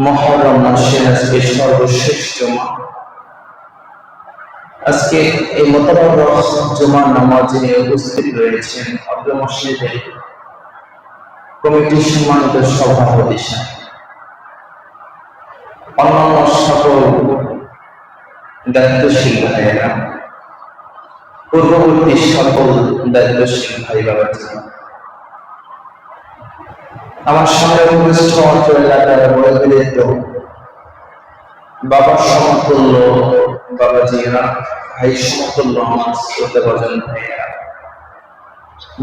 মুহররম মাসের আজকে সর্বশেষ জুমা। আজকে এই মোতাবারক জুমার নামাজে উপস্থিত রয়েছেন অত্র মসজিদের কমিটির সম্মানিত সভাপতি সাহেব, অন্যান্য সকল দায়িত্বশীল ভাইয়েরা, পূর্ববর্তী সকল দায়িত্বশীল ভাই বাবা, আমার সামনে উপস্থিত অঞ্চল এলাকার বয়স্ক বাবার সমতুল্য বাবাজিরা, ভাই সমতুল্য আমার শ্রোতাভাজন ভাইয়েরা,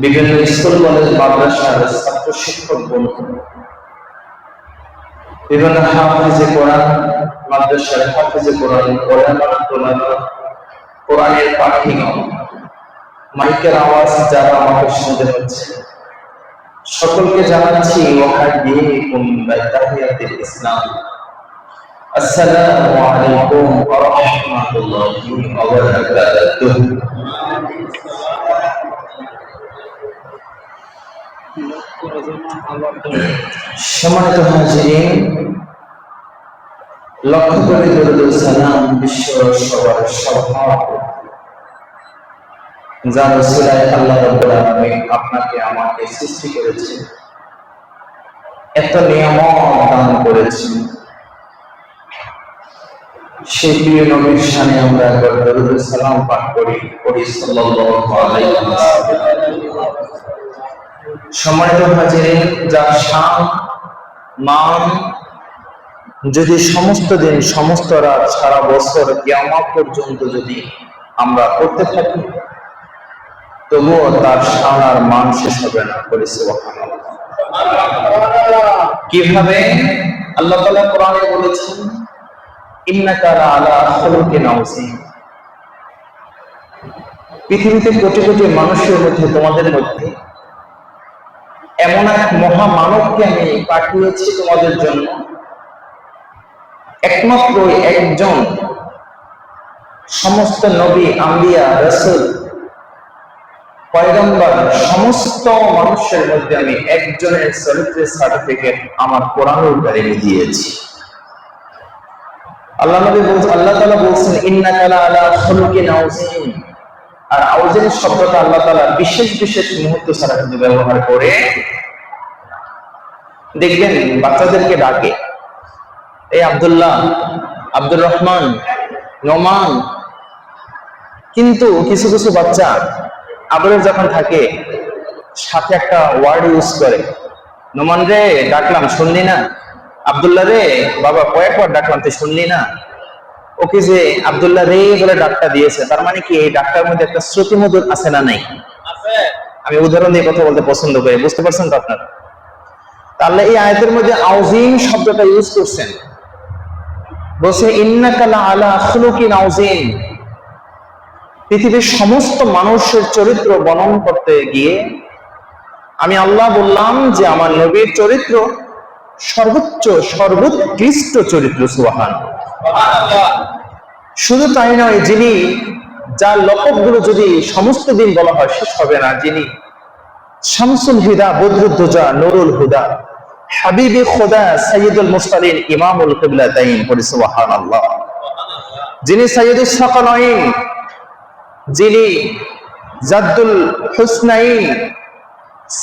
বিভিন্ন স্কুল কলেজ মাদ্রাসার ছাত্র শিক্ষক বন্ধু, বিভিন্ন হাফেজে কোরআন মাদ্রাসার হাফেজে কোরআন, কোরআনের পাঠিগণ, মাইকের আওয়াজ যারা আমাকে শুনতে হচ্ছে, সকলকে জানাচ্ছি ওয়াহাইকুম বিতাহিয়াতিল ইসলাম, আসসালামু আলাইকুম ওয়া রাহমাতুল্লাহি ওয়া বারাকাতুহু। সম্মানিত হাজিরিন, লক্ষ্য করে দরুদ সালাম বিশ্ব সবার সভাপতি যার ওসিলায় আল্লাহ রাব্বুল আলামিন আপনাকে আমাকে সৃষ্টি করেছেন, এত নিয়ামত দান করেছেন, সেই প্রিয় নবীর শানে আমরা দরুদ সালাম পাঠ করি সাল্লাল্লাহু আলাইহি ওয়াসাল্লাম। সম্মানিত হাজিরিন, যার শান মান যদি সমস্ত দিন সমস্ত রাত সারা বছর কিয়ামত পর্যন্ত যদি আমরা করতে থাকি, তবুও তার শান আর মান শেষ হবে না। কিভাবে? আল্লাহ তাআলা কোরআনে বলেছেন, ইন্নাকা আলা খুলুকিন আযীম। পৃথিবীতে কোটি কোটি মানুষের মধ্যে, তোমাদের মধ্যে এমন এক মহামানবকে আমি পাঠিয়েছি তোমাদের জন্য, একমাত্র একজন, সমস্ত নবী, আম্বিয়া, রাসূল, পয়গম্বর, সমস্ত মানুষের মধ্যে আমি একজনের চরিত্রের সার্টিফিকেট আমার কোরআনুল কারীমে দিয়েছি। আল্লাহ তাআলা বলছেন, ইন্নাকা আলা খুলুকিন আযীম। আর আযীম শব্দটা আল্লাহ তাআলা বিশেষ বিশেষ মুহূর্ত ছাড়া কিন্তু ব্যবহার করে। দেখবেন বাচ্চাদেরকে ডাকে, এই আব্দুল্লাহ, আব্দুর রহমান, নোমান, কিন্তু কিছু কিছু বাচ্চা আদরের যখন থাকে সাথে একটা ওয়ার্ড ইউজ করে, নোমান রে ডাকলাম শুনলি না, আব্দুল্লাহ রে বাবা কয়েকবার ডাকলাম তুই শুনলি না। ওকে যে আব্দুল্লাহ রে বলে ডাকটা দিয়েছে, তার মানে কি এই ডাকটার মধ্যে একটা শ্রুতিমধুর আছে না নাই? আমি উদাহরণ দিয়ে কথা বলতে পছন্দ করি, বুঝতে পারছেন তো আপনারা? তাহলে এই আয়াতের মধ্যে আযীম শব্দটা ইউজ করছেন, বলছে ইন্নাকা আলা খুলুকিন আযীম। পৃথিবীর সমস্ত মানুষের চরিত্র বর্ণন করতে গিয়ে আমি আল্লাহ বললাম যে আমার নবীর চরিত্র সর্বোচ্চ সর্বোৎকৃষ্ট চরিত্র। সুবহানাল্লাহ। শুধু তাই নয়, যিনি যার লকবগুলো যদি সমস্ত দিন বলা হয় শেষ হবে না, যিনি শামসুল হুদা, বদরুদ্দুজা, নুরুল হুদা, হাবিবে খোদা, সাইয়্যিদুল মুরসালিন, ইমামুল কিবলাতাইন, সুবহানাল্লাহ। যিনি সাইয়্যিদুস সাকালাইন, যিনি জাদ্দুল হুসনাইন,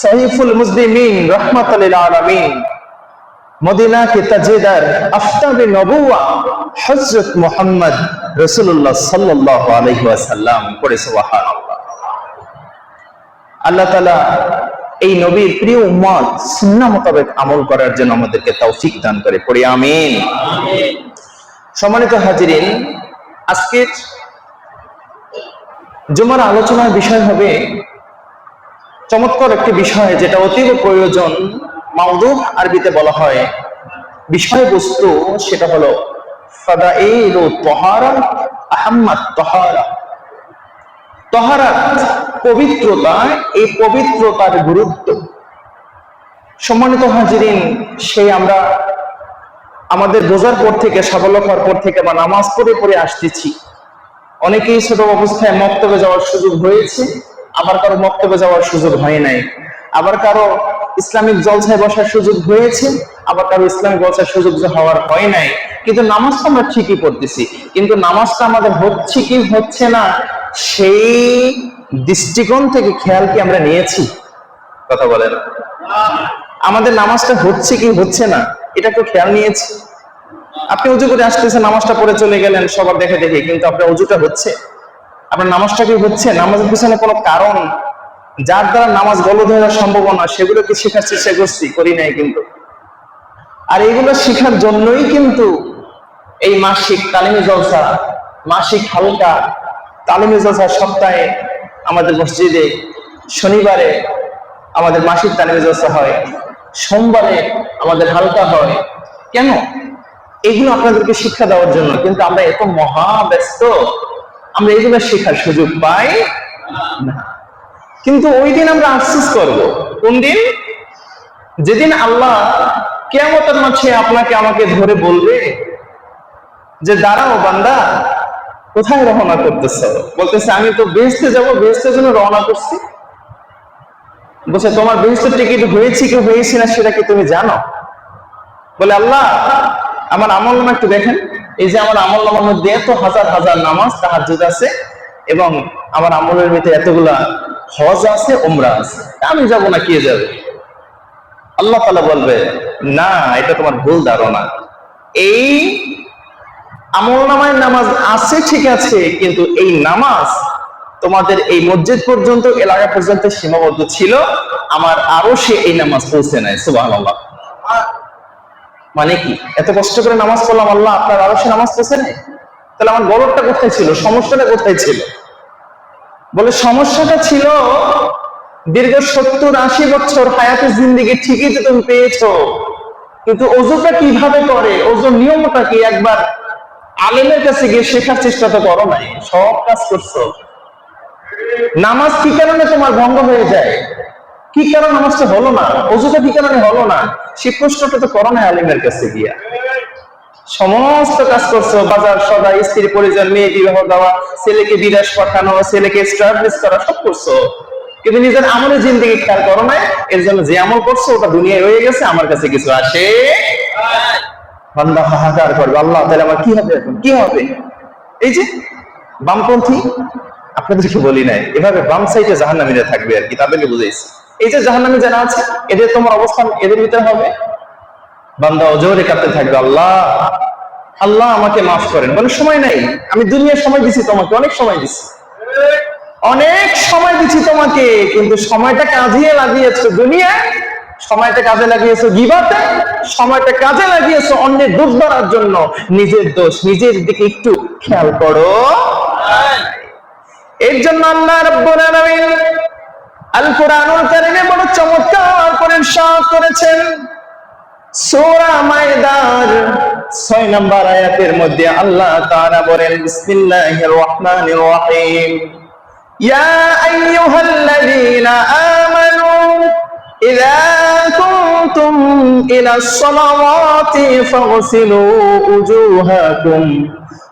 সাইফুল মুসলিমিন, রাহমাতাল লিল আলামিন, মদিনা কে তাজেদার, আফতাবে নবুওয়া, হযরত মুহাম্মদ রাসূলুল্লাহ সাল্লাল্লাহু আলাইহি ওয়াসাল্লাম, সুবহানাল্লাহ। আল্লাহ তাআলা এই নবীর প্রিয় উম্মত সুন্নাহ মোতাবেক আমল করার জন্য আমাদেরকে তৌফিক দান করে, পড়ি আমিন। সম্মানিত হাজিরিন, আজকের জুমার আলোচনার বিষয় হবে চমৎকার একটি বিষয়, যেটা অতীব প্রয়োজন। মাউদু আরবিতে বলা হয় বিষয়বস্তু, সেটা হলো ফাদাইলু তাহারা, আহাম্মাত তাহারা। তাহারাত পবিত্রতা, এই পবিত্রতার গুরুত্ব। সম্মানিত হাজিরিন, সেই আমরা আমাদের রোজার পর থেকে, সাবলক হওয়ার পর থেকে বা নামাজ পড়ে আসতেছি, অনেকেই ছোট অবস্থায় মক্তবে যাওয়ার সুযোগ হয়েছে, আবার কারো মক্তবে যাওয়ার সুযোগ হয় নাই, আবার কারো ইসলামিক জলসায় বসার সুযোগ হয়েছে, আবার আবার কারো ইসলামিক ব্যবসার সুযোগ হওয়ার হয় নাই, কিন্তু নামাজটা আমরা ঠিকই পড়তেছি, কিন্তু নামাজটা আমাদের হচ্ছে কি হচ্ছে না সেই দৃষ্টিকোণ থেকে খেয়াল কি আমরা নিয়েছি? কথা বলেন, আমাদের নামাজটা হচ্ছে কি হচ্ছে না এটা একটু খেয়াল নিয়েছি? আপনি উজু করে আসতেছেন, নামাজটা পড়ে চলে গেলেন সবার দেখে দেখে, কিন্তু আপনার উজুটা হচ্ছে? আপনার নামাজটা কি হচ্ছে? নামাজের পিছনে কোনো কারণ যার দ্বারা নামাজ গলদ হয়ে যাওয়ার সম্ভাবনা, সেগুলো কি শেখার চেষ্টা করছি? করি নাই কিন্তু। আর এইগুলো শেখার জন্যই কিন্তু এই মাসিক তালিমি জলসা, মাসিক হালকা তালিমি জলসা, সপ্তাহে আমাদের মসজিদে শনিবারে আমাদের মাসিক তালিমি জলসা হয়, সোমবারে আমাদের হালকা হয়। কেন? এগুলো আপনাদেরকে শিক্ষা দেওয়ার জন্য। কিন্তু আমরা এত মহা ব্যস্ত, আমরা এগুলো শেখার সুযোগ পাই না। কিন্তু ওই দিন আমরা আফসোস করব। কোন দিন? যেদিন আল্লাহ কিয়ামতের মাঠে আপনাকে আমাকে ধরে বলবে যে দাঁড়াও বান্দা, কোথায় রওনা করতেছ? বলতেছে আমি তো বেহেশতে যাব, বেহেশতের জন্য রওনা করছি। বলছে তোমার বেহেশতের টিকিট হয়েছে কি হয়েছে না সেটা কি তুমি জানো? বলে আল্লাহ আমার আমলনামা একটু দেখেন। এই যে আমার আমলনামার মধ্যে এত হাজার হাজার নামাজ তাহাজ্জুদ আছে, এবং আমার আমলের ভিতরে এতগুলা হজ আছে, উমরা আছে, আমি যাব না, কে যাবে? আল্লাহ তাআলা বলবে না, এটা তোমার ভুল ধারণা। এই আমলনামায় নামাজ আছে ঠিক আছে, কিন্তু এই নামাজ তোমাদের এই মসজিদ পর্যন্ত, এলাকা পর্যন্ত সীমাবদ্ধ ছিল, আমার আরশে এই নামাজ পৌঁছে নাই। সুবহানাল্লাহ। মানে কি? এত কষ্ট করে নামাজ পড়লাম, আল্লাহ আপনার আরশে নামাজ পৌঁছে নাই? তাহলে আমার গলতটা কোথায় ছিল? সমস্যাটা কোথায় ছিল? বলে সমস্যাটা ছিল দীর্ঘ 70-80 বছর হায়াতে জিন্দেগি ঠিকই তো তুমি পেয়েছো, কিন্তু ওযুটা কিভাবে করে, ওযুর নিয়মটা কি একবার আলেমের কাছে গিয়ে শেখার চেষ্টা তো করো নাই। সব কাজ করছো। নামাজ কি কারণে তোমার ভঙ্গ হয়ে যায়, কি কারণে নামাজটা হলো না, ওযুটা কি কারণে হলো না, সেই প্রশ্নটা তো করো না আলেমের কাছে গিয়া। সমস্ত কাজ করছো, বাজার সদা, স্ত্রী পরিজন, মেয়ে বিবাহ দেওয়া, ছেলেকে বিদেশ পাঠানো, ছেলেকে এস্টাবলিশ করা, সব করছো, কিন্তু নিজের আমলে জিন্দেগি খেয়াল করো না। এর জন্য যে আমল করছো ওটা দুনিয়ায় রয়ে গেছে, আমার কাছে কিছু আসে। বান্দা হাহাকার করবে, আল্লাহ তাহলে আমার কি হবে এখন, কি হবে? এই যে বামপন্থী, আপনাদেরকে বলি নাই, এভাবে বাম সাইডে জাহান্নামীরা থাকবে আর কি, তাদেরকে বুঝাইছি। এই যে জাহান্নামী যারা আছে, এদের তোমার অবস্থান এদের ভিতরে হবে। বান্দা অজরে কাঁদতে থাকবে, আল্লাহ আল্লাহ আমাকে মাফ করেন। বলে সময় নাই, আমি দুনিয়ার সময় দিছি তোমাকে, অনেক সময় দিছি, অনেক সময় দিচ্ছি তোমাকে, কিন্তু সময়টা কাজে লাগিয়েছো দুনিয়ায়, সময়টা কাজে লাগিয়েছো গীবাতে, সময়টা কাজে লাগিয়েছো অন্যের দোষ ধরার জন্য। নিজের দোষ, নিজের দিকে একটু খেয়াল করো। এর জন্য আল্লাহ রাব্বুল আলামিন আল কোরআনুল কারীমে বড় চমৎকার করে ইরশাদ করেছেন। সূরা মায়দার 6 নম্বর আয়াতের মধ্যে আল্লাহ তাআলা বলেন, বিসমিল্লাহির রহমানির রহিম, ইয়া আইয়ুহাল্লাযীনা আমানু ইযা কুনতুম ইলাস সালাওয়াতি ফাগসিলু উজুহাকুম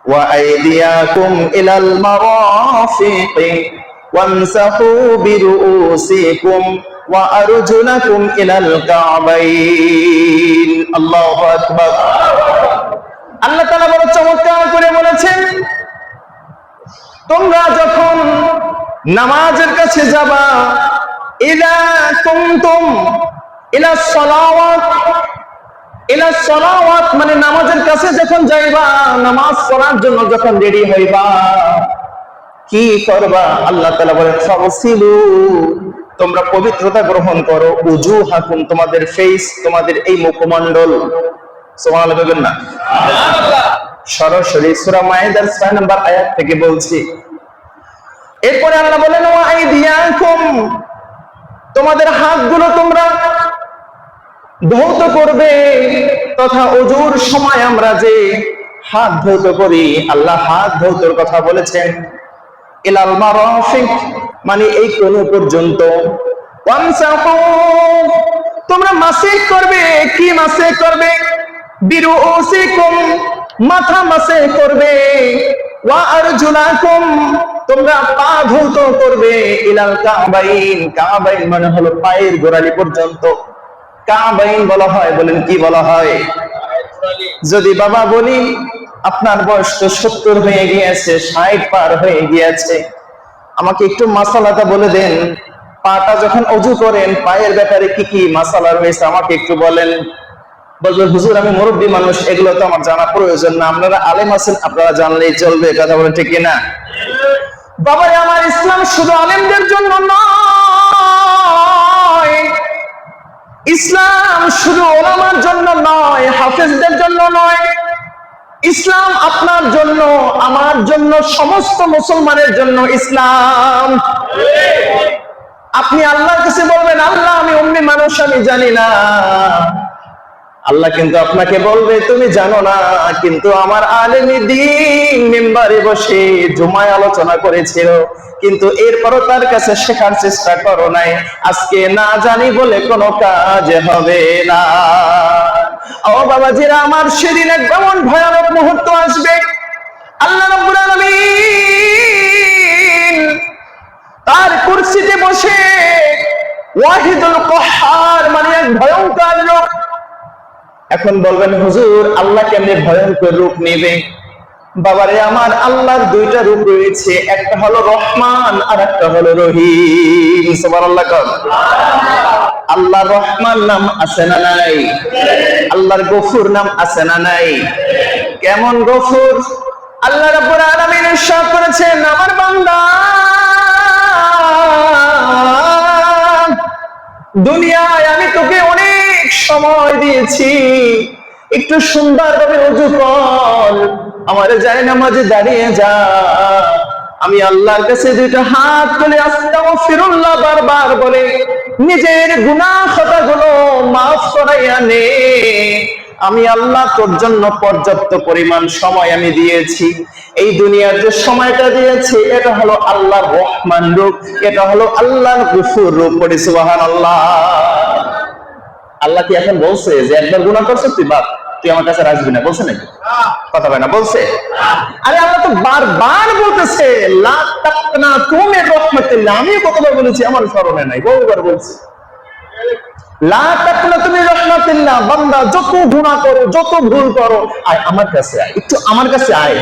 ওয়া আইদিয়াকুম ইলাল মারাফিqi ওয়ামসাহু বিরুউসিকুম ওয়া আরজুলাকুম ইলাল কা'বাইন। আল্লাহু আকবার। আল্লাহ তাআলা বড় চমৎকার করে বলেছেন, তোমরা যখন নামাজের কাছে যাবা, ইযা কুনতুম ইলা সালাওয়াত, ইলা সালাওয়াত মানে নামাজের কাছে যখন যাইবা, নামাজ পড়ার জন্য যখন রেডি হইবা, কি করবা? আল্লাহ তাআলা বলেন, ফাগসিলু, তোমরা পবিত্রতা গ্রহণ করো, উজুহাকুম, তোমাদের ফেস, তোমাদের এই মুখমণ্ডল। সুবহানাল্লাহ বলবেন না? সরাসরি সূরা মায়েদার 6 নম্বর আয়াত থেকে বলছি। এরপরে আল্লাহ বলেন, ওয়া আইদিয়াকুম, তোমাদের হাতগুলো তোমরা ধৌত করবে, তথা ওযুর সময় আমরা যে হাত ধৌত করি, আল্লাহ হাত ধৌতর কথা বলেছেন। ইলাল মারাফিক মানে এই কোন পর্যন্ত। ওয়ামসাহু, তোমরা মাসিক করবে, কি মাসিক করবে? বিরুউসিকুম, মাথা মাসিক করবে। ওয়া আরজুলাকুম, তোমরা পা ধৌত করবে। ইলাল কা'বাইন, কা'বাইন মানে হলো পায়ের গোড়ালি পর্যন্ত। কাবাইন বলা হয়। বলেন কি বলা হয়? যদি বাবা বলি আপনার বয়স তো 70 হয়ে গিয়েছে, 60 পার হয়ে গিয়েছে, আমাকে একটু মাসালাটা বলে দেন, পাটা যখন ওযু করেন পায়ের ব্যাপারে কি কি মাসালা রয়েছে আমাকে একটু বলেন। বলবেন হুজুর আমি মুরব্বী মানুষ, এগুলো তো আমার জানা প্রয়োজন না, আপনারা আলেম আছেন, আপনারা জানলেই চলবে। কথা বলেন ঠিক কিনা? বাবারে আমার, ইসলাম শুধু আলেমদের জন্য নয়, ইসলাম শুধু ওলামার জন্য নয়, হাফেজদের জন্য নয়, ইসলাম আপনার জন্য, আমার জন্য, সমস্ত মুসলমানের জন্য ইসলাম। আপনি আল্লাহর কাছে বলবেন আল্লাহ আমি উম্মি মানুষ, আমি জানি না, আল্লাহ কিন্তু আপনাকে বলবে তুমি জানো না, কিন্তু আমার আলেমী দ্বীন মিম্বারে বসে জুমায় আলোচনা করেছিল, কিন্তু এরপরও তার কাছে শেখার চেষ্টা করো নাই। আজকে না জানি বলে কোনো কাজ হবে না। ও বাবাজিরা আমার, সেদিন এক এমন ভয়ানক মুহূর্ত আসবে, আল্লাহ রাব্বুল আলামিন তার কুরসিতে বসে ওয়াহিদুল কাহ্হার মানে এক ভয়ঙ্কর রূপ। এখন বলবেন হুজুর আল্লাহ কেমনে ভয়ঙ্কর রূপ নেবে? বাবারে আমার, আল্লাহর দুইটা রূপ রয়েছে, একটা হলো রহমান আর একটা হলো রহিম। সুবহানাল্লাহ। আল্লাহর রহমান নাম আছে না নাই? আল্লাহর গফুর নাম আছে না নাই? কেমন গফুর? আল্লাহ রাব্বুল আলামিন ইরশাদ করেছেন, আমার বান্দা দুনিয়ায় আমি তোকে অনেক সময় দিয়েছি, একটু সুন্দরভাবে ওযু কর, আমার জায়নামাজে দাঁড়িয়ে যা, আমি আল্লাহর কাছে দুইটা হাত তুলে আস্তাগফিরুল্লাহ বারবার বলে নিজের গুনাহ খাতাগুলো মাফ করাইয়া নে। আমি আল্লাহ তোর জন্য পর্যাপ্ত পরিমাণ সময় আমি দিয়েছি। এই দুনিয়ার যে সময়টা দিয়েছি এটা হলো আল্লাহর রহমান রূপ, এটা হলো আল্লাহর গফুর রূপ। পড়ি সুবহানাল্লাহ। আল্লাহ কি এখন বলছে যে একবার গুনাহ করছিস তুই বাপ, তুই আমার কাছে আসবি না? বলছে নাকি? কথা বলে না, বলছে? আরে আল্লাহ তো বারবার বলতেছে লা তাকনাতু মির রাহমাতিল্লাহ। আমি কতবার বলেছি আমার স্মরণে নাই, বহুবার বলছি লা তাকনাতু মির রাহমাতিল্লাহ। বান্দা যত গুনাহ করো, যত ভুল করো, আয় আমার কাছে আয়, একটু আমার কাছে আয়,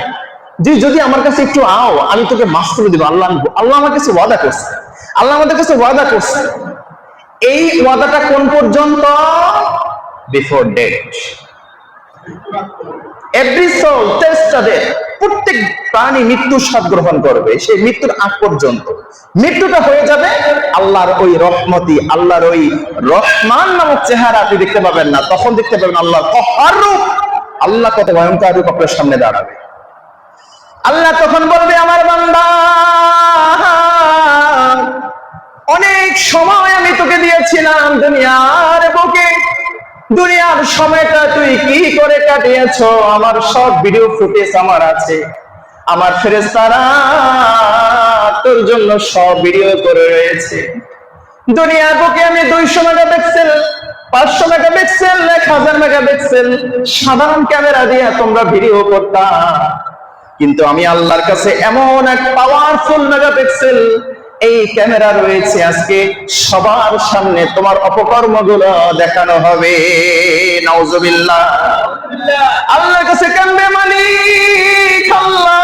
যদি আমার কাছে একটু আও আমি তোকে মাফ করে দিব। আল্লাহ আমার কাছে ওয়াদা করছে, আল্লাহ আমাদের কাছে ওয়াদা করছে। এই ওয়াদাটা কোন পর্যন্ত? Before death. Every soul taste death. প্রত্যেক প্রাণী মৃত্যুর স্বাদ গ্রহণ করবে, সেই মৃত্যুর আগ পর্যন্ত। মৃত্যুটা হয়ে যাবে, আল্লাহর ওই রহমতি, আল্লাহর ওই রহমান নামক চেহারা আপনি দেখতে পাবেন না, তখন দেখতে পাবেন আল্লাহর কহ্হার রূপ। আল্লাহ কত ভয়ঙ্কর রূপ আপনার সামনে দাঁড়াবে। আল্লাহ তখন বলবে আমার বান্দা অনেক সময় আমি তোকে দিয়েছিলাম দুনিয়ার বুকে, দুনিয়ার সময়টা তুই কি করে কাটিয়েছো আমার সব ভিডিও ফুটেজ আমার আছে, আমার ফেরেশতারা তোর জন্য সব ভিডিও করে রয়েছে। দুনিয়ার বুকে আমি 200 মেগাপিক্সেল, 500 মেগাপিক্সেল, 1000 মেগাপিক্সেল সাধারণ ক্যামেরা দিয়ে তোমরা ভিডিও করতা, কিন্তু আমি আল্লাহর কাছে এমন এক পাওয়ারফুল মেগাপিক্সেল এই ক্যামেরা রয়েছে, আজকে সবার সামনে তোমার অপকর্মগুলো দেখানো হবে। নাউজুবিল্লাহ। আল্লাহর কাছে কান্দে মালিক আল্লাহ,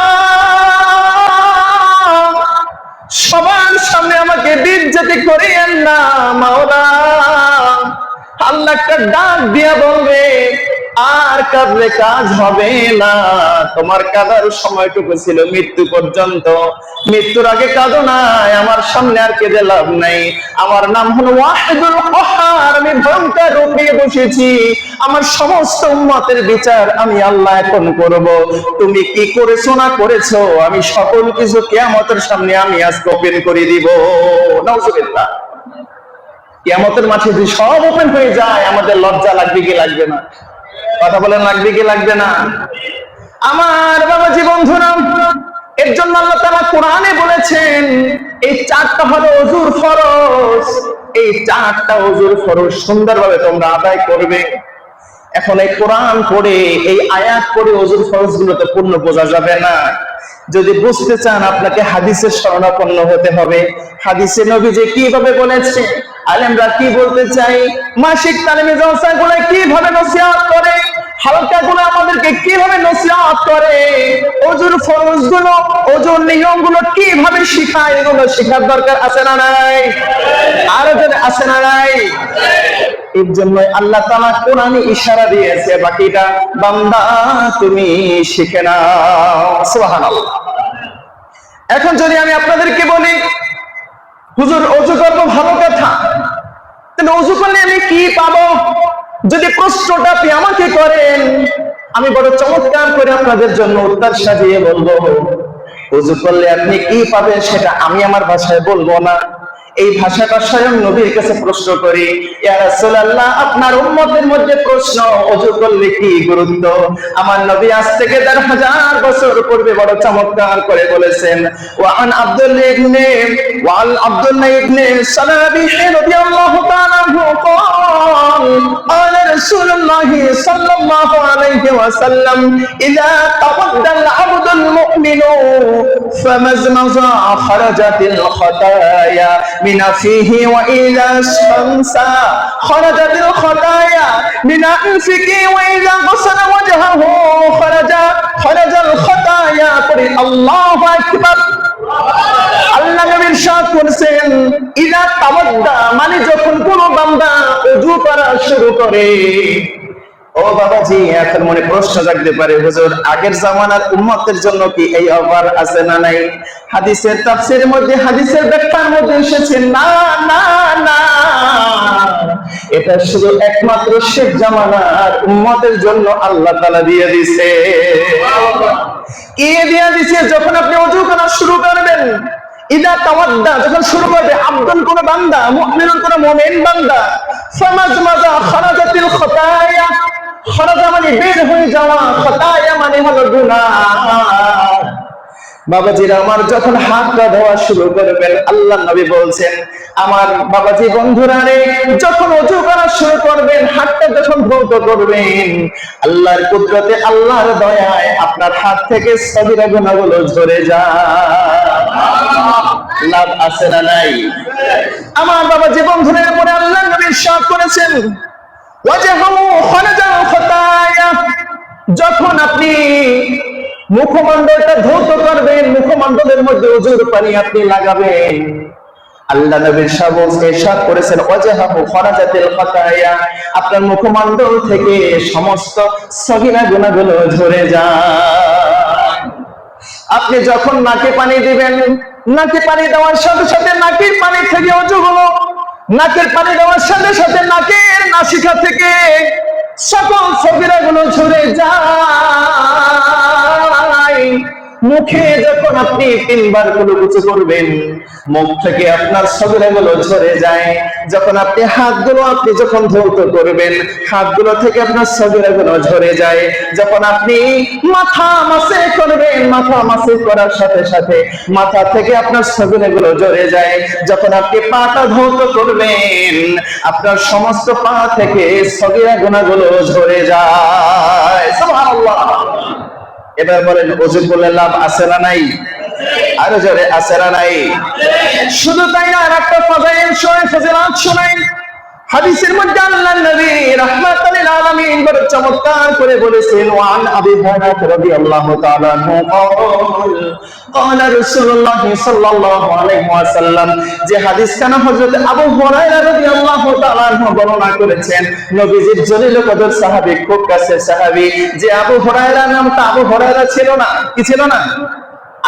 সবার সামনে আমাকে বেইজ্জতি করিয়েন না মাওলা। আল্লাহ একটা ডাক দিয়া বলবে আর কাঁদলে কাজ হবে না, তোমার কাঁদার সময়টুকু ছিল মৃত্যু পর্যন্ত, মৃত্যুর আগে কাঁদো না, আমার সামনে আর কেঁদে লাভ নাই। আমার নাম হলো ওয়াহিদুল কাহ্হার, আমি ভয়ঙ্কর রূপ নিয়ে বসেছি, আমার সমস্ত উম্মতের বিচার আমি আল্লাহ এখন করব। তুমি কি করেছো না করেছো আমি সকল কিছু কিয়ামতের সামনে আমি আজকে ওপেন করে দিব। নাউজুবিল্লাহ। কিয়ামতের মাঠে যদি সব ওপেন হয়ে যায় আমাদের লজ্জা লাগবে কি লাগবে না? কথা বলেন, লাগবে কি লাগবে না? আমার বাবাজি বন্ধুরা, এর জন্য আল্লাহ তাআলা কোরআনে বলেছেন এই 4টা হলো ওযুর ফরজ, এই 4টা ওযুর ফরজ সুন্দরভাবে তোমরা আদায় করবে। এখন এই কোরআন পড়ে, এই আয়াত পড়ে ওযুর ফরজগুলো তো পূর্ণ বোঝা যাবে না। যদি বুঝতে চান আপনাকে হাদিসের শরণাপন্ন হতে হবে। হাদিসে নবী যে কিভাবে বলেছে, আলেমরা কি বলতে চাই, মাসিক তালিমি জলসাগুলো কিভাবে নসিহত করে, হালকা গুলো আমাদেরকে কিভাবে নসিহত করে, ওজুর ফরজ গুলো, ওজুর নিয়ম গুলো কিভাবে শিখায়, এগুলো শেখার দরকার আছে না নাই? আরো যদি আছে না নাই? এর জন্য আল্লাহ তাআলা কোরআনে ইশারা দিয়েছে, বাকিটা বান্দা তুমি শিখে নাও। সুবহানাল্লাহ। এখন যদি আমি আপনাদেরকে বলি, হুজুর ওযু করবো, ভালো কথা, তাহলে ওযু করলে আমি কি পাবো? যদি প্রশ্নটা আপনি আমাকে করেন, আমি বড় চমৎকার করে আপনাদের জন্য উত্তর সাজিয়ে বলবো। ওযু করলে আপনি কি পাবেন সেটা আমি আমার ভাষায় বলবো না, এই ভাষাটা স্বয়ং নবীর কাছে প্রশ্ন করি, ইয়া রাসূলুল্লাহ আপনার উম্মতের মধ্যে প্রশ্ন, ওযু করলে কি গুরুত্ব? আমার নবী আজ থেকে ১৫০০ বছর পূর্বে বড় চমৎকার করে বলেছেন, ওয়ান আব্দুল্লাহ ইবনে সালাবিহ রাদিয়াল্লাহু তাআলা আনহু قال رسول الله صلى الله عليه وسلم إذا تودى العبد المؤمن فمزمز خرجت الخطايا من فيه وإذا استنسى خرجت الخطايا من أنفه وإذا غسل وجهه خرج الخطايا قل الله أكبر। আল্লাহ নবী ইরশাদ করেছেন, ইযা তাওয়াদ্দা মানে যখন কোন বান্দা ওযু করা শুরু করে। ও বাবাজি, এখন মনে প্রশ্ন জাগতে পারে, হুজুর আগের জামানার উম্মতের জন্য কি এই অফার আছে না নাই? হাদিসের তাফসীরের মধ্যে, হাদিসের ব্যাখ্যার মধ্যে এসেছে না না না, এটা শুধু একমাত্র শেষ জামানার উম্মতের জন্য আল্লাহ তাআলা দিয়ে দিয়েছে। কি দিয়ে দিয়েছে? যখন আপনি ওযু করা শুরু করবেন, ইদা তাওয়াদ্দা যখন শুরু করবে, আব্দুল কোন বান্দা, মুমিনুল কোন মুমিন বান্দা, ফামাজমাজা খারাজাতিল খতায়া, খরাজা মানে বের হয়ে যাওয়া, খতায়া মানে হলো গুনাহ। বাবাজিরা আমার, যখন হাতটা ধোয়া শুরু করবেন, আল্লাহ নবী বলছেন, আমার বাবাজি বন্ধুরা রে, যখন ওযু করা শুরু করবেন, হাতটা যখন ধৌত করবেন, আল্লাহর কুদরতে, আল্লাহর দয়ায় আপনার হাত থেকে সগীরা গুনাহগুলো ঝরে যায়। লাভ আছে না নাই? আমার বাবাজি বন্ধুরা, পরে আল্লাহ নবী ইরশাদ করেছেন, ওয়াজহু খারাজাল খতায়া, যখন আপনি মুখমণ্ডলটা ধৌত করবেন, মুখমণ্ডলের মধ্যে ওযুর পানি আপনি লাগাবেন, আল্লাহ নবী ইরশাদ করেছেন, ওয়াজহু খারাজাতিল খতায়া, আপনার মুখমণ্ডল থেকে সমস্ত সগীরা গুনাহগুলো ঝরে যায়। আপনি যখন নাকে পানি দিবেন, নাকে পানি দেওয়ার সাথে সাথে নাকের পানি থেকে ওযুগুলো, নাকের পানি দেওয়ার সাথে সাথে নাকের নাসিকা থেকে সকল সগীরাগুলো ঝরে যায়। মুখে যখন আপনি ৩ বার কুলুকুচু করবেন, মুখ থেকে আপনার সগীরাগুলো ঝরে যায়। যখন আপনি হাতগুলো আপনি যখন ধৌত করবেন, হাতগুলো থেকে আপনার সগীরাগুলো ঝরে যায়। যখন আপনি মাথা মাসে করবেন, মাথা মাসে করার সাথে সাথে মাথা থেকে আপনার সগীরাগুলো ঝরে যায়। যখন আপনি পাটা ধৌত করবেন, আপনার সমস্ত পা থেকে সগীরা গুনাহগুলো ঝরে যায়। সুবহানাল্লাহ। এবার বলেন, ওযু করলে লাভ আছে না নাই? আরো জোরে আছে না নাই? শুধু তাই না, আরেকটা ফাজাইল ফজিলাত শুনাই। হাদিসের মধ্যে আল্লাহর নবী রাহমাতাল লিল আলামিন বড় চমৎকার করে বলেছেন, ওয়ান আবি হুরায়রা রাদিয়াল্লাহু তাআলা আনহু قال রাসূলুল্লাহ সাল্লাল্লাহু আলাইহি ওয়াসাল্লাম, যে হাদিসখানা হযরত আবু হুরায়রা রাদিয়াল্লাহু তাআলা আনহু বর্ণনা করেছেন, নবীজির জলিল কদর সাহাবী, খুব কাছের সাহাবী, যে আবু হুরায়রা নামটা আবু হুরায়রা ছিল না, কি ছিল না?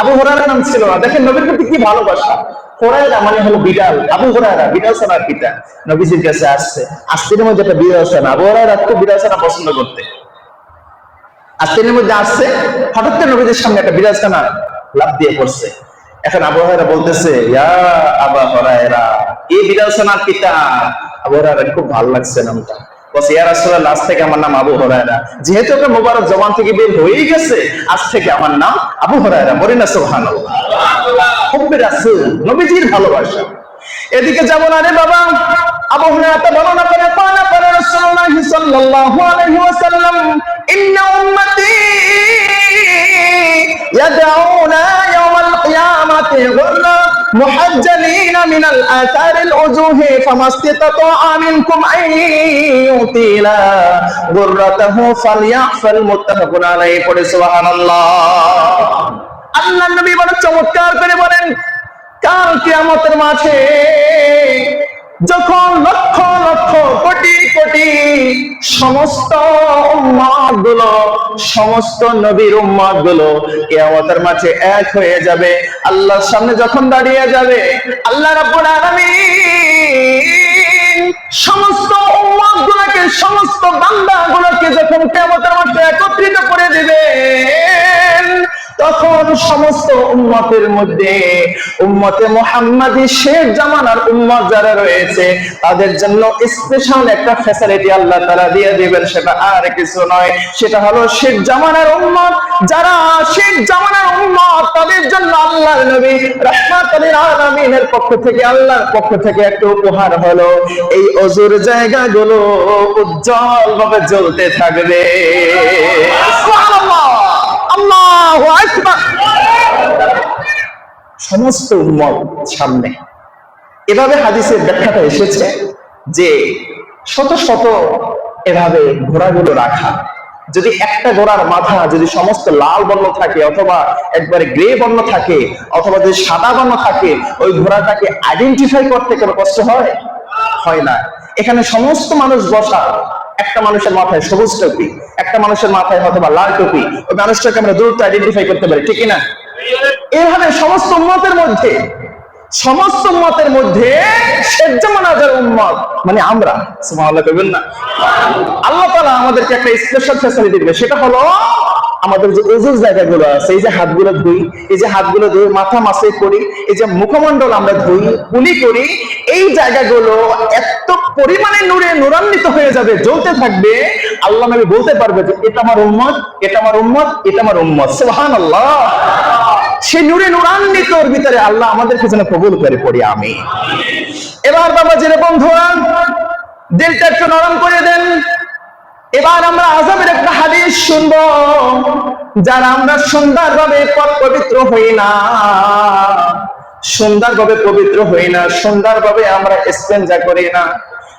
আবু হুরায়রা নাম ছিল না। দেখেন নবীর প্রতি কি ভালোবাসা। হুরায়রা মানে হলো বিড়াল, আবু হুরায়রা বিড়াল ছানার পিতা, নবীজির কাছে আসছে। আস্তিনের মধ্যে একটা বিড়াল ছানা, আবু হুরায়রা খুব বিড়াল ছানা পছন্দ করতে। আস্তিনের মধ্যে আসছে, হঠাৎ করে নবীজির সামনে একটা বিড়াল ছানা লাফ দিয়ে পড়ছে। এখন আবু হুরায়রা বলতেছে, ইয়া আবু হুরায়রা, এই বিড়াল ছানার পিতা। আবু হুরায়রা খুব ভালো লাগছে নামটা, বলছে, ইয়া রাসূলুল্লাহ, আজ থেকে আমার নাম আবু হুরায়রা। যেহেতু একটা মোবারক জবান থেকে বের হয়ে গেছে, আজ থেকে আমার নাম আবু হুরায়রা। বলেন না সুবহানাল্লাহ। হুব্বে রাসূল, নবীজির ভালোবাসা। এদিকে যাব না রে বাবা, আবু হুরায়রা বর্ণনা করে, পানা করে রাসূলুল্লাহ সাল্লাল্লাহু আলাইহি ওয়াসাল্লাম, ইন্না উম্মতি ইয়াদউনা ইয়াওমাল কিয়ামাতি গুররা محجلين من الآثار الوجوه فما استطاع منكم أن يطيل غرته فليعفل متفق عليه سبحان الله আল্লাহ নবী বড় চমৎকার করে বলেন কাল কিয়ামতের মাঠে যখন লক্ষ লক্ষ কোটি কোটি সমস্ত উম্মত গুলো সমস্ত নবীর উম্মত গুলো কিয়ামতের মাঠে এক হয়ে যাবে আল্লাহর সামনে যখন দাঁড়িয়ে যাবে আল্লাহ রাব্বুল আলামিন সমস্ত উম্মত গুলোকে সমস্ত বান্দা গুলোকে যখন কিয়ামতের মাঠে একত্রিত করে দিবেন তখন সমস্ত উম্মতের মধ্যে উম্মতে মুহাম্মাদী শেষ জামানার উম্মত যারা রয়েছে তাদের জন্য স্পেশাল একটা ফ্যাসিলিটি আল্লাহ তাআলা দিয়ে দিবেন সেটা আর কিছু নয় সেটা হলো শেষ জামানার উম্মত যারা শেষ জামানার উম্মত তাদের জন্য আল্লাহর নবী রাহমাতুল লিল আলামিনের পক্ষ থেকে আল্লাহর পক্ষ থেকে একটা উপহার হলো এই ওযুর জায়গাগুলো উজ্জ্বলভাবে জ্বলতে থাকবে সুবহানাল্লাহ আল্লাহু আকবার সমস্ত উম্মত সামনে এভাবে হাদিসের ব্যাখ্যাটা এসেছে যে শত শত এভাবে ঘোড়াগুলো রাখা যদি একটা ঘোড়ার মাথা যদি সমস্ত লাল বর্ণ থাকে অথবা একবারে গ্রে বর্ণ থাকে অথবা যদি সাদা বর্ণ থাকে ওই ঘোড়াটাকে আইডেন্টিফাই করতে কোনো কষ্ট হয় না এখানে সমস্ত মানুষ বসা একটা মানুষের মাথায় সবুজ টুপি একটা মানুষের মাথায় হয়তো বা লাল টুপি ওই মানুষটাকে আমরা দ্রুত আইডেন্টিফাই করতে পারি ঠিক না এইভাবে সমস্ত উম্মতের মধ্যে শেষ জামানার যারা উম্মত মানে আমরা সুবহানাল্লাহ কইবেন না আল্লাহ তাআলা আমাদেরকে একটা স্পেশাল ফ্যাসিলিটি দিবে সেটা হলো আমাদের যে ওযুর জায়গাগুলো আছে এই যে হাতগুলো ধুই মাথা মাসাজ করি এই যে মুখমণ্ডল আমরা ধুই কুলি করি এই জায়গাগুলো এত পরিমাণে নূরে নূরান্বিত হয়ে যাবে জ্বলতে থাকবে আল্লাহ নবী বলতে পারবে যে এটা আমার উম্মত এটা আমার উম্মত এটা আমার উম্মত সুবহানাল্লাহ সেই নূরে নূরান্বিতর ভিতরে আল্লাহ আমাদেরকে যেন কবুল করে পড়ি আমিন এবার বাবাজির বন্ধুরা দিলটা একটু নরম করে দেন এবার আমরা আযাবের একটা হাদিস শুনবো যারা আমরা সুন্দরভাবে পবিত্র হই না সুন্দরভাবে আমরা ইস্তেঞ্জা করি না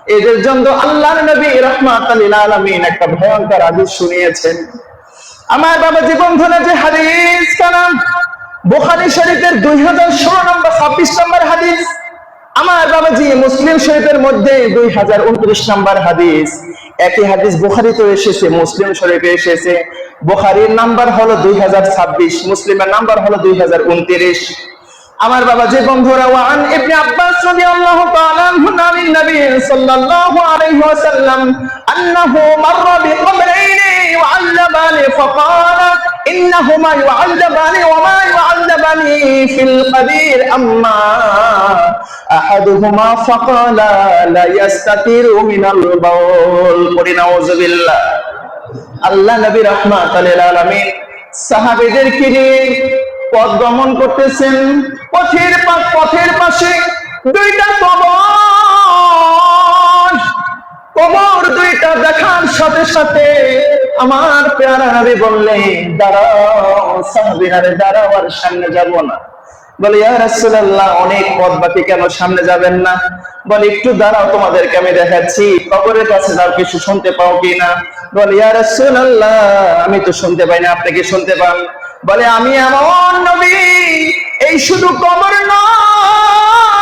এদের জন্য আল্লাহর নবী রাহমাতুল লিল আলামিন একটা ভয়ঙ্কর হাদিস শুনিয়েছেন আমার বাবাজি বন্ধুরা যে হাদিস কালাম বুখারী শরীফের 2016 নম্বর 26 নম্বর হাদিস আমার বাবাজি মুসলিম শরীফের মধ্যে 2029 নম্বর হাদিস একই হাদিস বুখারীতে এসেছে মুসলিম শরীফে এসেছে বুখারীর নাম্বার হলো 2026 মুসলিমের নাম্বার হলো 2029 আমার বাবাজি বন্ধুরা ওয়ান ইবনে আব্বাস রাদিয়াল্লাহু তাআলা আনহু নাবিন নবী সাল্লাল্লাহু আলাইহি ওয়াসাল্লাম আন্নাহু মাররা বিকবরাইনি ওয়া'আল্লাবানি ফাকালা ইন্নাহুমা ইউ'আল্লাবানি ওয়া মা ইউ'আল্লাবানি ফিল কবীর আম্মা আহাদুহুমা ফাকালা লা ইয়াস্তাতিরু মিনাল বাউল কুলি নাউযুবিল্লাহ আল্লাহ নবী রাহমাতুল লিল আলামিন সাহাবীদেরকে নিয়ে পথ গমন করতেছেন পথের পাশে দুইটা কবর দুইটা দেখার সাথে সাথে আমার প্যারা নবী বললেন দাঁড়াও সাহাবীরা দাঁড়াও আর সামনে যাব না বলে ইয়া রাসূলুল্লাহ অনেক পথ বাকি কেন সামনে যাবেন না বলে একটু দাঁড়াও তোমাদেরকে আমি দেখাচ্ছি কবরের কাছে যাও কিছু শুনতে পাও কিনা বলে ইয়া রাসূলুল্লাহ আমি তো শুনতে পাই না আপনি কি শুনতে পান বলে আমি এমন নবী এই শুধু কবর নয়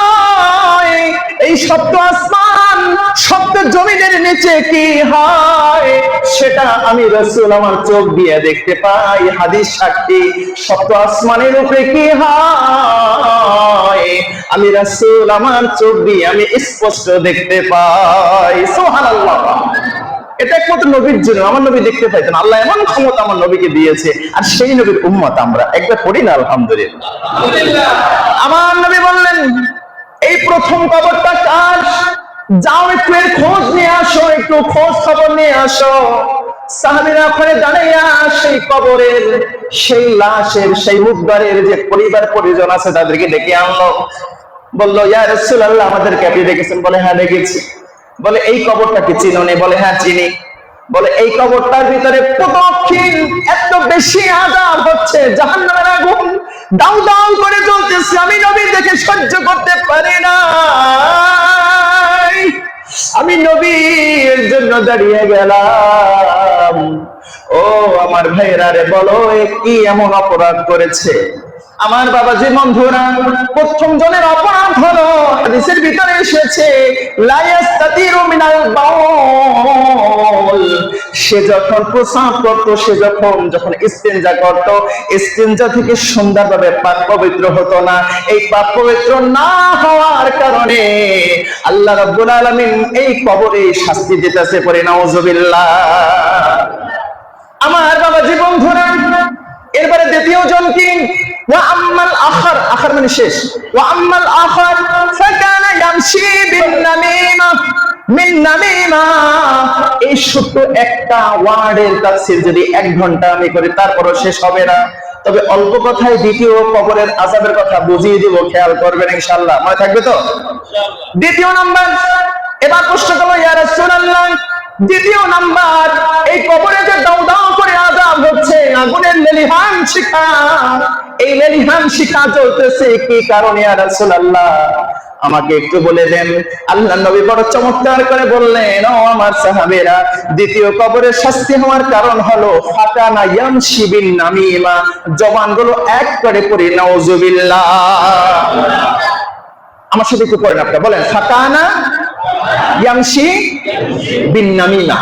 এই সপ্ত আসমান সপ্ত জমিনের নিচে কি হয় সেটা আমি রাসূল আমার চোখ দিয়ে দেখতে পাই হাদিস সাক্ষী সপ্ত আসমানের উপরে কি হয় আমি রাসূল আমার চোখ দিয়ে আমি স্পষ্ট দেখতে পাই সুবহানাল্লাহ এটা একমাত্র নবীর জন্য আমার নবী দেখতে পাইতেন আল্লাহ এমন ক্ষমতা আমার নবীকে দিয়েছে আর সেই নবীর উম্মত আমরা একবার পড়ি না আলহামদুলিল্লাহ আমার নবী বললেন এই প্রথম কবরটা কার যাও একটু এর খোঁজ নিয়ে আসো একটু খোঁজ খবর নিয়ে আসো সাহাবীরা ওখানে দাঁড়িয়ে সেই কবরের সেই লাশের সেই মুখবারের যে পরিবার পরিজন আছে তাদেরকে ডেকে আনলো বললো ইয়া রাসূলুল্লাহ আমাদেরকে আপনি ডেকেছেন বলে হ্যাঁ ডেকেছি বলে এই কবরটাকে চিনো নি বলে হ্যাঁ চিনি বলে এই কবরটার ভিতরে প্রদক্ষিণ এত বেশি আযাব হচ্ছে জাহান্নামের আগুন দাউ দাউ করে জ্বলতেছে, আমি নবী দেখে সহ্য করতে পারি না, আমি নবীর জন্য দাঁড়িয়ে গেলাম। ও আমার ভাইরা রে, বলো কি এমন অপরাধ করেছে? আমার বাবাজি বন্ধুরা, প্রথম জনের অপরাধ হলো হাদিসের ভিতরে এসেছে লা ইস্তাতিরু মিনাল বাউল। সে যখন প্রস্রাব করত, সে যখন ইস্তেঞ্জা করত, ইস্তেঞ্জা থেকে সুন্দরভাবে পাক পবিত্র হতো না। এই পাক পবিত্র না হওয়ার কারণে আল্লাহ রাব্বুল আলামিন এই কবরে শাস্তি দিতেছে, পড়ে নাউজুবিল্লাহ। আমার বাবাজি বন্ধুরা, এরপরে দ্বিতীয় জন কি? ওয়া আম্মাল আখার, আখার মানে শেষ। ওয়া আম্মাল আখার ফাকানা ইয়ামশি বিন নামিমা মিন নামিমা। এই ছোট্ট একটা ওয়ার্ডের তাফসীর যদি 1 ঘন্টা আমি করি তারপরও শেষ হবে না। তবে অল্প কথায় দ্বিতীয় কবরের আযাবের কথা বুঝিয়ে দিব, খেয়াল করবেন ইনশাআল্লাহ। মনে থাকবে তো? ইনশাআল্লাহ। দ্বিতীয় নাম্বার, এবার প্রশ্ন করো ইয়া রাসূলুল্লাহ, দ্বিতীয় নাম্বার, এই কবরে যে দাউ দাউ করে আযাব হচ্ছে, আগুনের লেলিহান শিখা, এই লেলিহান শিখা জ্বলতেছে কি কারণে ইয়া রাসূলুল্লাহ? আমাকে একটু বলে দেন। আল্লাহর নবী বড় চমৎকার করে বললেন, ও আমার সাহাবীরা, দ্বিতীয় কবরের শাস্তি হওয়ার কারণ হলো ফাকানা ইয়ামশি বিন নামিমা। জবানগুলো এক করে পড়ি নাউজুবিল্লাহ। আমার সাথে একটু পড়েন আপনারা, বলেন ফাকানা ইয়ামশি বিন নামিমা।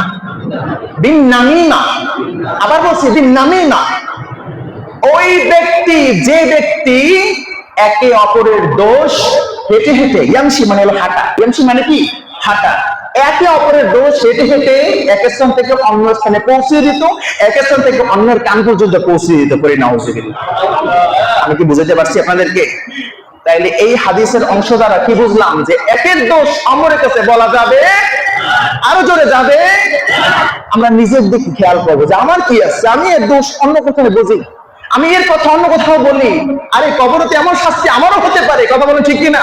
বিন নামিমা, আবার বলছি বিন নামিমা। ওই ব্যক্তি, যে ব্যক্তি একে অপরের দোষ হেঁটে হেঁটে, ইয়ামশি মানে হলো হাঁটা, ইয়ামশি মানে কি? হাঁটা। একে অপরের দোষ হেঁটে হেঁটে এক স্থান থেকে অন্য স্থানে পৌঁছে দিত, এক স্থান থেকে অন্যের কান পর্যন্ত পৌঁছে দিত, পড়ে নাউজুবিল্লাহ। আমি কি বুঝাতে পারছি আপনাদেরকে? তাইলে এই হাদিসের অংশ দ্বারা কি বুঝলাম? যে একের দোষ অমরের কাছে বলা যাবে, আরো জোরে যাবে। আমরা নিজের দিকে খেয়াল করবো যে আমার কি আছে, আমি এর দোষ অন্য কোথাও বুঝি, আমি এর কথা অন্য কোথাও বলি, আরে কবরতে এমন শাস্তি আমারও হতে পারে। কথা বলেন ঠিক কিনা?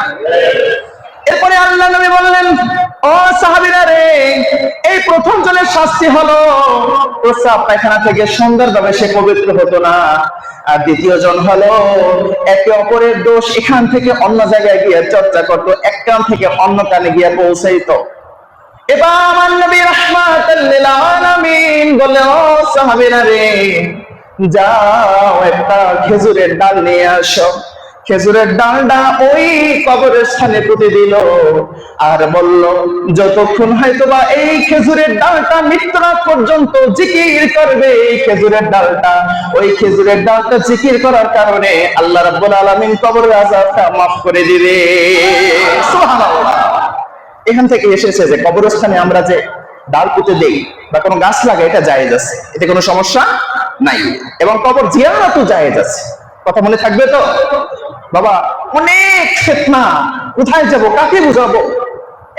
এরপরে আল্লাহ নবী বললেন, ও সাহাবীরা রে, এই প্রথম জনের শাস্তি হলো প্রস্রাব পায়খানা থেকে সুন্দরভাবে সে পবিত্র হতো না। আর দ্বিতীয় জন হলো একে অপরের দোষ এখান থেকে অন্য জায়গায় গিয়ে চর্চা করতো, এক কান থেকে অন্য কানে গিয়ে পৌঁছাইতো। এবার আমার নবী রাহমাতাল লিল আলামিন বলে, ও সাহাবীরা রে, যাও একটা খেজুরের ডাল নিয়ে আসো। খেজুরের ডালটা ওই কবরের স্থানে পুঁতে দিল, আর বলল, যতক্ষণ হয়তোবা এই খেজুরের ডালটা মৃত্যুরাত পর্যন্ত জিকির করবে, এই খেজুরের ডালটা, ওই খেজুরের ডালটা জিকির করার কারণে আল্লাহ রাব্বুল আলামিন কবরের আযাবটা মাফ করে দিবে। সুবহানাল্লাহ। এখান থেকে এসেছে যে কবরস্থানে আমরা যে ডাল পুঁতে দেই বা কোনো গাছ লাগাই, এটা জায়েজ আছে, এতে কোনো সমস্যা নাই, এবং কবর জিয়ারতও জায়েজ আছে। কথা মনে থাকবে তো? বাবা, অনেক ফিতনা, কোথায় যাব, কাকে বুঝাবো,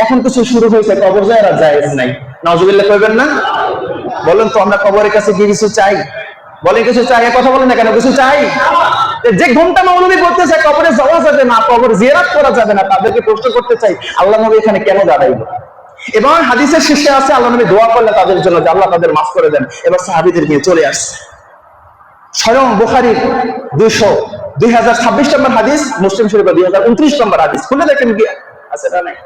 এখন কিছু শুরু হয়েছে, কবর জিয়ারত জায়েজ নাই। নাউজুবিল্লাহ কইবেন না? বলেন তো, আমরা কবরের কাছে গিয়ে কিছু চাই? বলেন কিছু চাই? কথা বলেন না কেন? কিছু চাই? যে ঘন্টা মৌলবী বলতেছে কবরে যাওয়া যাবে না, কবর জিয়ারত করা যাবে না, তাদেরকে প্রশ্ন করতে চাই, আল্লাহ নবী এখানে কেন দাঁড়াইলো? এবং হাদিসের শেষে আছে আল্লাহ নবী দোয়া করলেন তাদের জন্য যে আল্লাহ তাদের মাফ করে দেন। এবার সাহাবীদের নিয়ে চলে আসছে। স্বয়ং বুখারীর 2026 নম্বর হাদিস, মুসলিম শরীফের 2029 নম্বর হাদিস, খুলে দেখেন কি আছে না? নাই?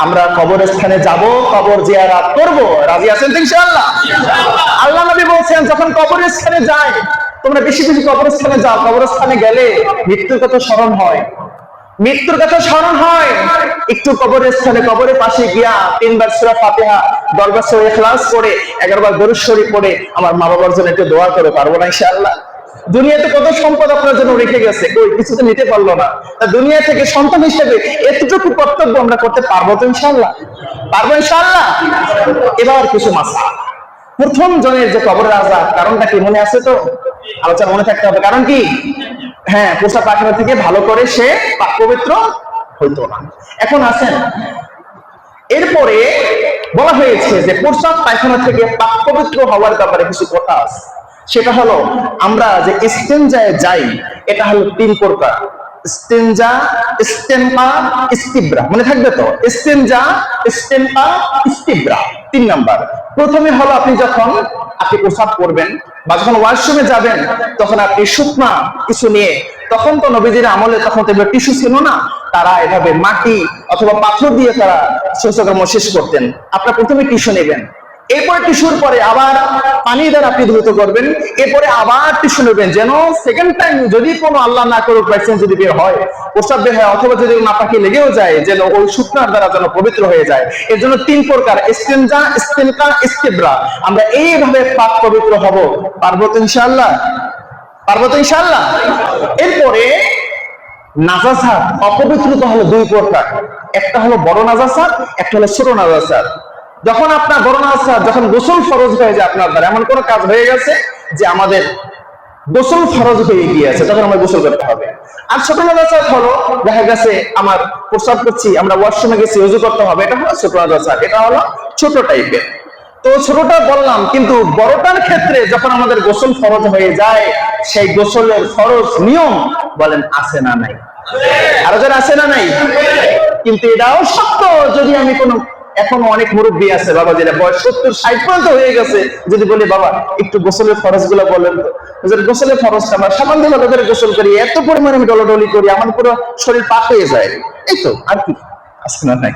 আমরা কবরস্থানে যাব, কবর জিয়ারত করব, রাজি আছেন তো ইনশাআল্লাহ? আল্লাহ নবী বলছেন, যখন কবরস্থানে যায়, তোমরা বেশি বেশি কবরস্থানে যাও। কবরস্থানে গেলে মৃত্যুর কথা স্মরণ হয়, মৃত্যুর কথা স্মরণ হয়। একটু কবরের স্থানে, কবরের পাশে গিয়া 3 বার সূরা ফাতিহা, 10 বার সূরা ইখলাস পড়ে, 11 বার দরুদ শরীফ পড়ে আমার মা বাবার জন্য একটু দোয়া করে, পারবো না ইনশাআল্লাহ? দুনিয়াতে কত সম্পদ আপনার জন্য রেখে গেছে, কই কিছু তো নিতে পারলো না। দুনিয়া থেকে সন্তান হিসেবে এতটুকু কর্তব্য আমরা করতে পারবো তো ইনশাআল্লাহ? পারবো ইনশাআল্লাহ? এবার কিছু মাসআলা। প্রথম জনের যে কবরের আযাব, কারণটা কি মনে আছে তো? আলোচনা মনে থাকতে হবে। কারণ কি? হ্যাঁ, প্রস্রাব পায়খানা থেকে ভালো করে সে পাক পবিত্র হইতো না। এখন আসেন, এরপরে বলা হয়েছে যে প্রস্রাব পায়খানা থেকে পাক পবিত্র হওয়ার ব্যাপারে কিছু কথা আছে। সেটা হলো, আমরা যে ইস্তেঞ্জায় যাই, এটা হলো 3 প্রকার। ইস্তেনজা, ইস্তেনকা, ইস্তিবরা, মনে থাকবে তো? ইস্তেনজা, ইস্তেনকা, ইস্তিবরা। 3 নাম্বার। প্রথমে হলো আপনি যখন আপনি প্রসাব করবেন বা যখন ওয়াশরুমে যাবেন, তখন আপনি শুকনা কিছু নিয়ে, তখন তো নবীজির আমলে তখন তো টিস্যু ছিল না, তারা এভাবে মাটি অথবা পাথর দিয়ে তারা শৌচকর্ম শেষ করতেন। আপনার প্রথমে টিস্যু নেবেন, এরপরে টিস্যুর পরে আবার পানি দ্বারা আপনি ধৌত করবেন, এরপরে আবার টিস্যু নেবেন, যেন সেকেন্ড টাইম যদি কোনো আল্লাহ না করুক বাইসেন্স যদি বের হয়, প্রস্রাব বের হয়, অথবা যদি নাপাকি লেগেও যায়, যেন ওই শুকনার দ্বারা যেন পবিত্র হয়ে যায়। এর জন্য 3 প্রকার, ইস্তেনজা, ইস্তেনকা, ইস্তিবরা। আমরা এইভাবে পাক পবিত্র হব। পারবো তো ইনশাআল্লাহ? পারবো তো ইনশাআল্লাহ? এরপরে নাজাসাত, অপবিত্রতা হলো 2 প্রকার। একটা হলো বড় নাজাসাত, একটা হলো ছোট নাজাসাত। যখন আপনার বড় নাজাসাত, যখন গোসল ফরজ হয়ে যায় আপনার দ্বারা, এমন কোন কাজ হয়ে গেছে যে আমাদের গোসল ফরজ হয়ে গিয়েছে, তখন আমরা গোসল করতে হবে। আর ছোট নাজাসাত হলো দেখা গেছে আমার প্রস্রাব করছি, আমরা ওয়াশরুমে গেছি, ওযু করতে হবে, এটা হলো ছোট নাজাসাত, এটা হলো ছোট টাইপের। তো ছোটটা বললাম, কিন্তু বড়টার ক্ষেত্রে যখন আমাদের গোসল ফরজ হয়ে যায়, সেই গোসলের ফরজ নিয়ম বলেন আছে না নাই? আরো যারা আছে না নাই? কিন্তু এটাও সত্য, যদি আমি কোন এখনো অনেক মুরব্বী আছে বাবা, যেটা বয়স 70-60 পর্যন্ত হয়ে গেছে, যদি বলি বাবা একটু গোসলের ফরজ গুলো বলেন তো, গোসলের ফরজটা আমরা সামান্য ভালো করে গোসল করি, এত পরিমাণে আমি ডলাডলি করি, আমার পুরো শরীর পাক হয়ে যায়, এই তো, আর কি আছে না নাই?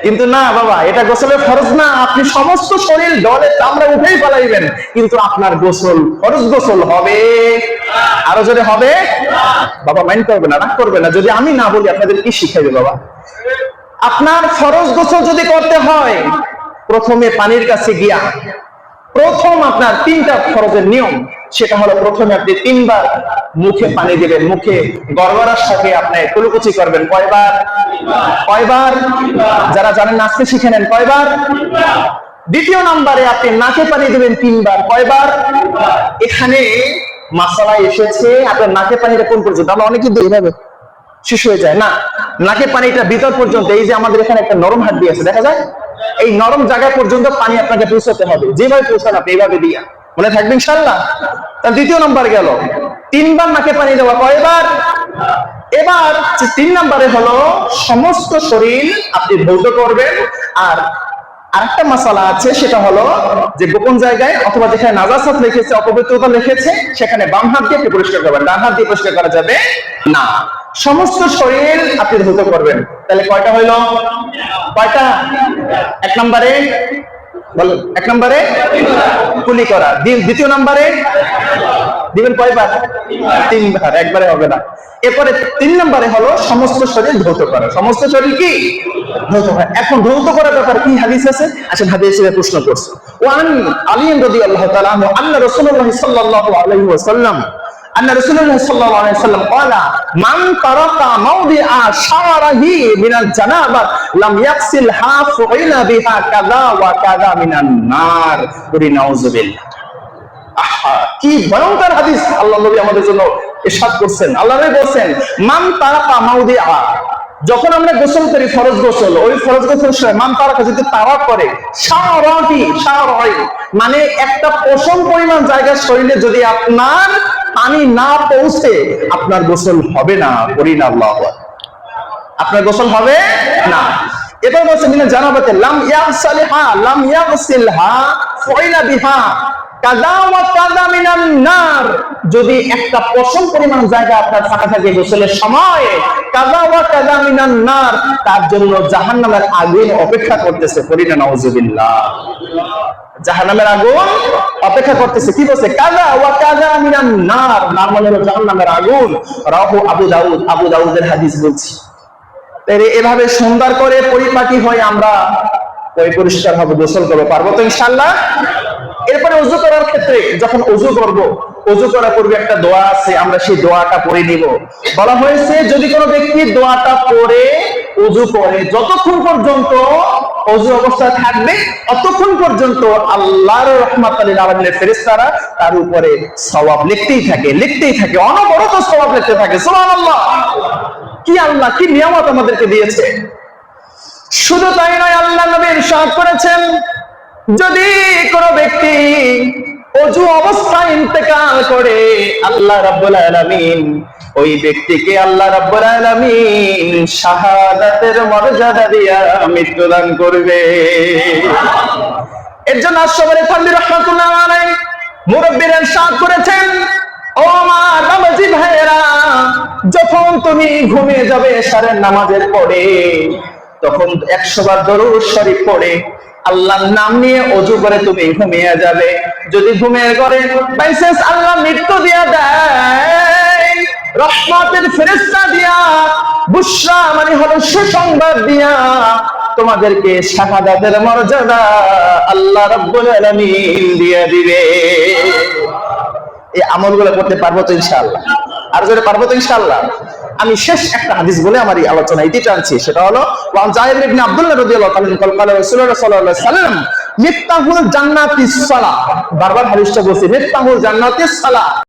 কিন্তু না বাবা, এটা গোসলের ফরজ না। আপনি সমস্ত শরীর ডলে চামড়া উঠেই ফেলাইবেন, কিন্তু আপনার গোসল ফরজ গোসল হবে। আরো জোরে হবে। বাবা মাইন্ড করবে না, রাগ করবে না যদি আমি না বলি। আপনাদের কি শিখাইবে বাবা? আপনার ফরজ গোসল যদি করতে হয়, প্রথমে পানির কাছে গিয়া প্রথম আপনার 3টা ফরজের নিয়ম, সেটা হলো প্রথমে আপনি 3 বার মুখে পানি দিবেন, মুখে গড়গড়ার সাথে আপনি কুলুকুচি করবেন। কয়বার? কয়বার? যারা জানেন আজকে শিখে নেন। কয়বার? দ্বিতীয় নম্বরে আপনি নাকে পানি দিবেন 3 বার। কয়বার? এখানে মাসালা এসেছে আপনার নাকে পানিটা কোন পর্যন্ত? আমরা অনেকে কিন্তু এইভাবে শেষ হয়ে যায় না, নাকে পানিটা ভিতর পর্যন্ত। এই যে আমাদের এখানে একটা নরম হাড্ডি আছে, দেখা যায়, এই নরম জায়গা পর্যন্ত পানি আপনাকে পৌঁছাতে হবে। যেভাবে পৌঁছান আপনি এইভাবে দিয়া, মনে থাকবে ইনশাআল্লাহ। তাহলে দ্বিতীয় নম্বর গেল। 3 বার নাকে পানি দেওয়া। কয়বার? এবার 3 নম্বরে হলো সমস্ত শরীর আপনি ধৌত করবেন। আর আরেকটা মাসালা আছে, সেটা হলো যে গোপন জায়গায় অথবা যেখানে নাজাসাত লিখেছে, অপবিত্রতা লিখেছে, সেখানে বাম হাত দিয়ে আপনি পরিষ্কার করবেন, ডান হাত দিয়ে পরিষ্কার করা যাবে না। সমস্ত শরীর আপনি ধৌত করবেন। তাহলে কয়টা হইল? কয়টা? 1 নম্বরে বলেন, 1 নম্বরে কুলি করা। দ্বিতীয় নম্বরে দিবেন কয়বার? 3 বার, একবারে হবে না। এরপরে 3 নম্বরে হলো সমস্ত শরীর ধৌত করা। সমস্ত শরীর কি ধৌত করা। এখন ধৌত করার ব্যাপারে কি হাদিস আছে? আসেন হাদিসে প্রশ্ন করছে। ওয়ান আলী রাদিয়াল্লাহু তাআলা আনহু আন্না রাসূলুল্লাহ সাল্লাল্লাহু আলাইহি ওয়াসাল্লাম أن رسول الله صلى الله عليه وسلم قال من ترك موضع شعره من الجنابة لم يغسلها فعل بها كذا وكذا من النار نعوذ بالله। কি ভয়ঙ্কর হাদিস আল্লাহ নবী আমাদের জন্য ইরশাদ করছেন। আল্লাহ নবী বলেন, মান তারাকা মাউদিআ, যখন আমরা গোসল করি ফরজ গোসল, ওই ফরজ গোসল মান তারাকা যদি তাওয়াফ করে, শারাহি শারাহি মানে একটা পশম পরিমাণ জায়গা শরীরে যদি আপনার পানি না পৌঁছে, আপনার গোসল হবে না। করি না আল্লাহু আকবার, আপনার গোসল হবে না। এবার বলছে মিনা জানাবাতে লাম ইয়াগসালহা লাম ইয়াগসিলহা ফাইলা বিহা কাযা ওয়া কাযা মিনান নার, যদি একটা পশম পরিমাণ জায়গা আপনার ফাঁকা থাকে গোসলের সময়, কাযা ওয়া কাযা মিনান নার, তার জন্য জাহান্নামের আগুন অপেক্ষা করতেছে। করি না নাউযুবিল্লাহ, জাহান্নামের আগুন অপেক্ষা করতেছে। কি বলছে? কাযা ওয়া কাযা মিনান নার, নার মানে হলো জাহান্নামের আগুন। রাহু আবু দাউদ, আবু দাউদের হাদিস বলছি। এভাবে সুন্দর করে পরিপাটি হয়ে আমরা পরিষ্কার হবে, গোসল করবো। পারবো তো ইনশাআল্লাহ? এরপরে ওযু করার ক্ষেত্রে যখন ওযু করব, ওযু করার পূর্বে একটা দোয়া আছে, আমরা সেই দোয়াটা পড়ে নিব। বলা হয়েছে যদি কোনো ব্যক্তি দোয়াটা পড়ে ওযু করে, যতক্ষণ পর্যন্ত ওযু অবস্থায় থাকবে, ততক্ষণ পর্যন্ত আল্লাহর রাহমাতুল লিল আলামিনের ফেরেশতারা তার উপরে সওয়াব লিখতেই থাকে, অনবরত সওয়াব লিখতে থাকে। সুবহানাল্লাহ! কি আল্লাহ, কি নিয়ামত আমাদেরকে দিয়েছে। শুধু তাই নয়, আল্লাহ নবী ইরশাদ করেছেন, যদি কোনো ব্যক্তি ওযু অবস্থায় ইন্তেকাল করে, আল্লাহ রাব্বুল আলামিন ওই ব্যক্তিকে আল্লাহ রাব্বুল আলামিন শাহাদাতের মর্যাদা দিয়া মৃত্যুদান করবে। এর জন্য আশরাফ থানভী রাহমাতুল্লাহ আলাইহি মুরব্বিরা ইরশাদ করেছেন, ও আমার নামাজি ভাইয়েরা, যখন তুমি ঘুমিয়ে যাবে এশারের নামাজের পরে, তখন 100 বার দরুদ শরীফ পড়ে আল্লাহর নাম নিয়ে ওযু করে তুমি ঘুমিয়ে যাবে। যদি ঘুমিয়ে করে বাইসেন্স আল্লাহ মৃত্যু দিয়া দেয়, রহমতের ফেরেশতা দিয়া, বুশরা মানে হলো সুসংবাদ দিয়া তোমাদেরকে শাহাদাতের মর্যাদা আল্লাহ রাব্বুল আলামিন দিয়ে দিবে। এই আমলগুলো করতে পারবো তো ইনশাআল্লাহ? আর যদি পারবো তো ইনশাআল্লাহ? আমি শেষ একটা হাদিস বলে আমার এই আলোচনা এটি টানছি, সেটা হলো ওয়ান জায়ের ইবনে আব্দুল্লাহ রাদিয়াল্লাহু তাআলা قال রাসূলুল্লাহ সাল্লাল্লাহু আলাইহি ওয়াসাল্লাম মিফতাহুল জান্নাতিস সালাহ, বারবার হাদিসটা বলছি, মিফতাহুল জান্নাতিস সালাহ।